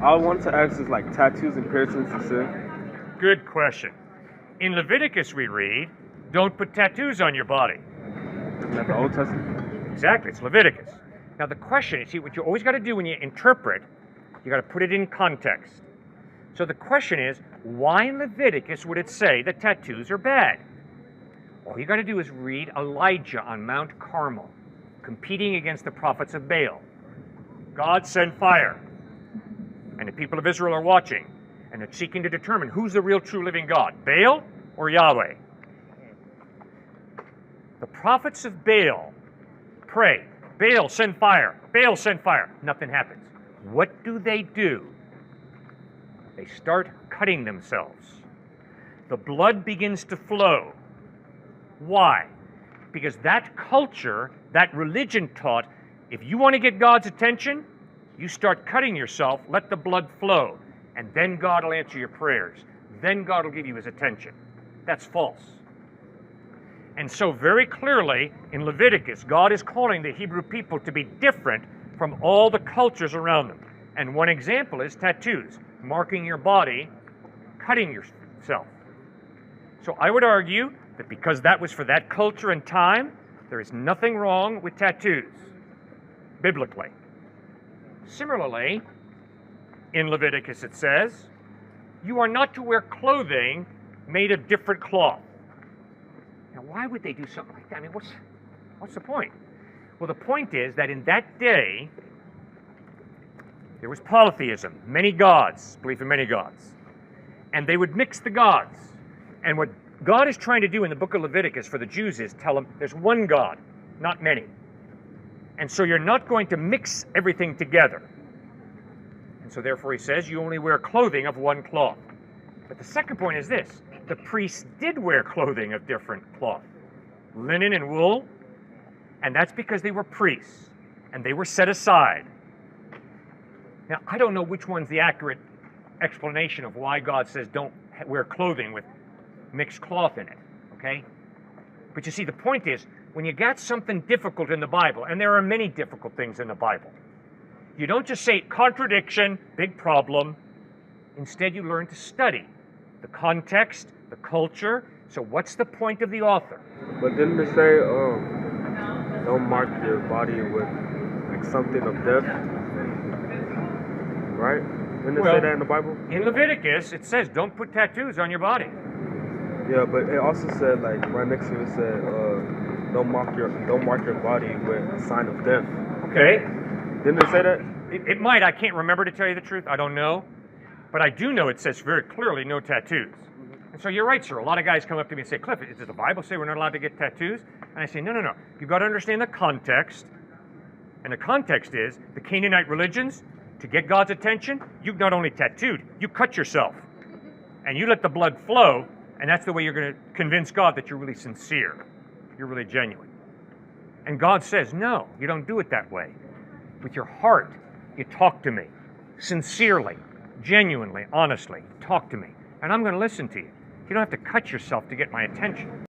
I want to ask is like tattoos and piercings a sin? Good question. In Leviticus we read, don't put tattoos on your body. Isn't that the Old Testament? Exactly, it's Leviticus. Now the question is, see, what you always got to do when you interpret, you got to put it in context. So the question is, why in Leviticus would it say that tattoos are bad? All you got to do is read Elijah on Mount Carmel, competing against the prophets of Baal. God sent fire, and the people of Israel are watching, and they're seeking to determine who's the real true living God, Baal or Yahweh. The prophets of Baal pray, Baal, send fire. Baal, send fire. Nothing happens. What do? They start cutting themselves. The blood begins to flow. Why? Because that culture, that religion taught, if you want to get God's attention, you start cutting yourself, let the blood flow, and then God will answer your prayers. Then God will give you his attention. That's false. And so very clearly in Leviticus, God is calling the Hebrew people to be different from all the cultures around them. And one example is tattoos, marking your body, cutting yourself. So I would argue that because that was for that culture and time, there is nothing wrong with tattoos, biblically. Similarly, in Leviticus it says, you are not to wear clothing made of different cloth. Now, why would they do something like that? I mean, what's the point? Well, the point is that in that day, there was polytheism, many gods, belief in many gods. And they would mix the gods. And what God is trying to do in the book of Leviticus for the Jews is tell them there's one God, not many. And so you're not going to mix everything together. And so therefore he says you only wear clothing of one cloth. But the second point is this. The priests did wear clothing of different cloth, linen and wool, and that's because they were priests, and they were set aside. Now, I don't know which one's the accurate explanation of why God says don't wear clothing with mixed cloth in it, okay? But you see, the point is, when you got something difficult in the Bible, and there are many difficult things in the Bible, you don't just say contradiction, big problem. Instead, you learn to study the context, the culture. So what's the point of the author? But didn't it say, don't mark your body with like something of death? Right? Didn't it say that in the Bible? In Leviticus, it says don't put tattoos on your body. Yeah, but it also said, like, right next to it said, don't mark your body with a sign of death. Okay. Didn't it say that? It might. I can't remember, to tell you the truth. I don't know. But I do know it says very clearly no tattoos. And so you're right, sir. A lot of guys come up to me and say, Cliff, does the Bible say we're not allowed to get tattoos? And I say, no. You've got to understand the context. And the context is the Canaanite religions, to get God's attention, you not only tattooed, you cut yourself. And you let the blood flow, and that's the way you're going to convince God that you're really sincere. You're really genuine. And God says, no, you don't do it that way. With your heart, you talk to me. Sincerely, genuinely, honestly, talk to me. And I'm going to listen to you. You don't have to cut yourself to get my attention.